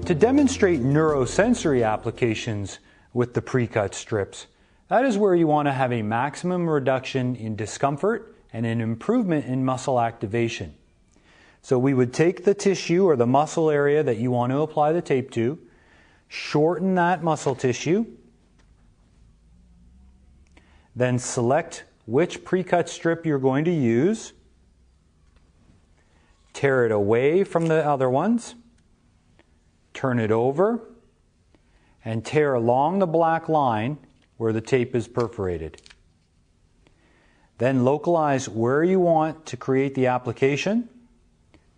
To demonstrate neurosensory applications with the precut strips, that is where you want to have a maximum reduction in discomfort and an improvement in muscle activation. So we would take the tissue or the muscle area that you want to apply the tape to, shorten that muscle tissue, then select which precut strip you're going to use, tear it away from the other ones, turn it over, and tear along the black line where the tape is perforated. Then localize where you want to create the application,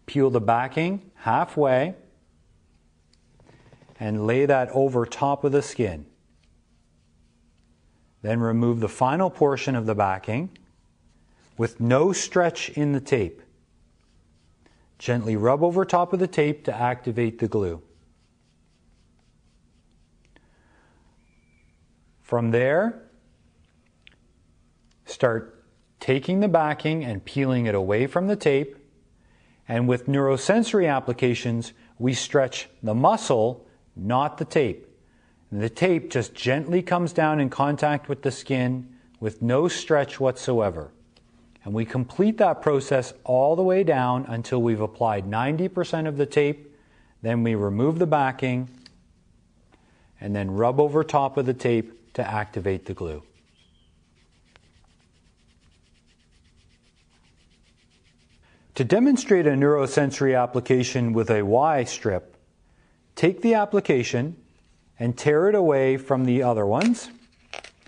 peel the backing halfway, and lay that over top of the skin. Then remove the final portion of the backing with no stretch in the tape. Gently rub over top of the tape to activate the glue. From there, start taking the backing and peeling it away from the tape. And with neurosensory applications, we stretch the muscle, not the tape. And the tape just gently comes down in contact with the skin with no stretch whatsoever. And we complete that process all the way down until we've applied 90% of the tape. Then we remove the backing and then rub over top of the tape to activate the glue. To demonstrate a neurosensory application with a Y strip, take the application and tear it away from the other ones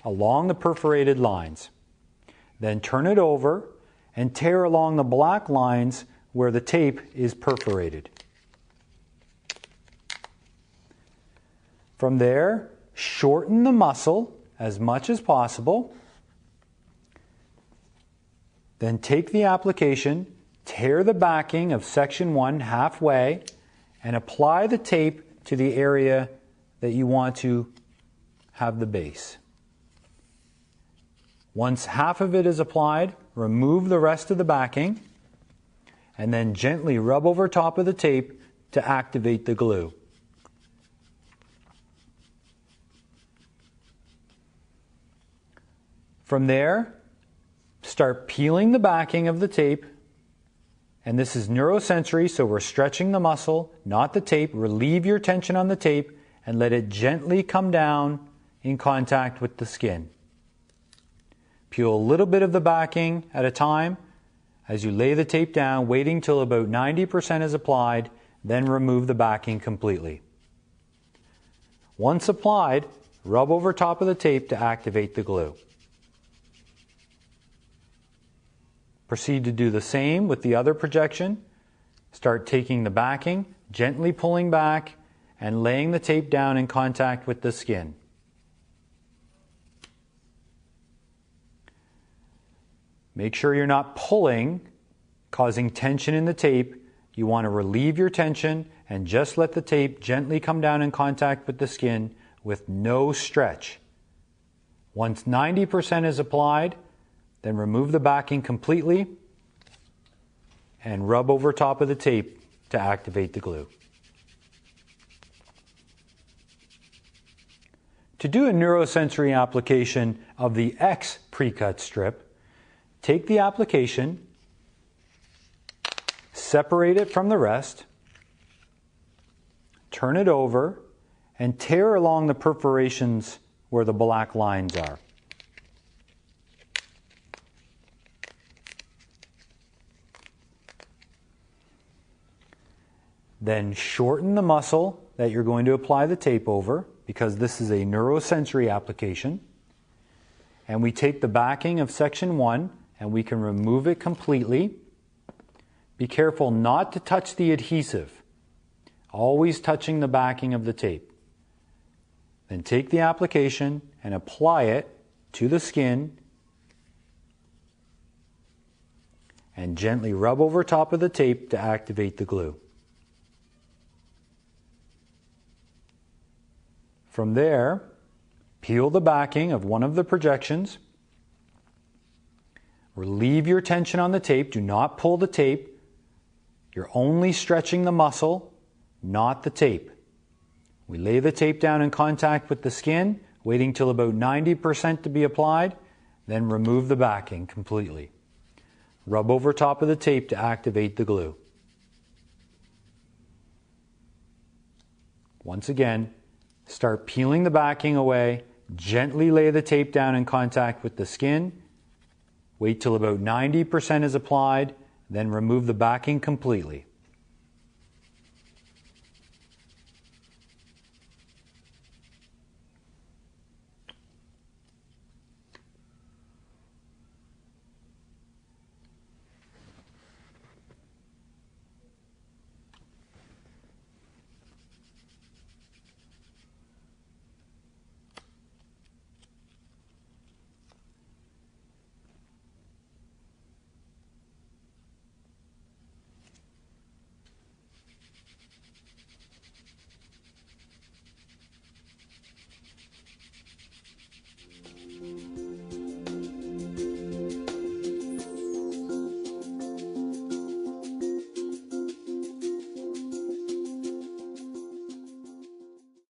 along the perforated lines. Then turn it over and tear along the black lines where the tape is perforated. From there, shorten the muscle as much as possible. Then take the application, tear the backing of section 1 halfway, and apply the tape to the area that you want to have the base. Once half of it is applied, remove the rest of the backing, and then gently rub over top of the tape to activate the glue. From there, start peeling the backing of the tape, and this is neurosensory, so we're stretching the muscle, not the tape. Relieve your tension on the tape and let it gently come down in contact with the skin. Peel a little bit of the backing at a time as you lay the tape down, waiting till about 90% is applied, then remove the backing completely. Once applied, rub over top of the tape to activate the glue. Proceed to do the same with the other projection. Start taking the backing, gently pulling back, and laying the tape down in contact with the skin. Make sure you're not pulling, causing tension in the tape. You want to relieve your tension and just let the tape gently come down in contact with the skin with no stretch. Once 90% is applied, then remove the backing completely and rub over top of the tape to activate the glue. To do a neurosensory application of the X precut strip, take the application, separate it from the rest, turn it over, and tear along the perforations where the black lines are. Then shorten the muscle that you're going to apply the tape over, because this is a neurosensory application. And we take the backing of section 1 and we can remove it completely. Be careful not to touch the adhesive, always touching the backing of the tape. Then take the application and apply it to the skin and gently rub over top of the tape to activate the glue. From there, peel the backing of one of the projections. Relieve your tension on the tape. Do not pull the tape. You're only stretching the muscle, not the tape. We lay the tape down in contact with the skin, waiting till about 90% to be applied, then remove the backing completely. Rub over top of the tape to activate the glue. Once again, start peeling the backing away, gently lay the tape down in contact with the skin, wait till about 90% is applied, then remove the backing completely.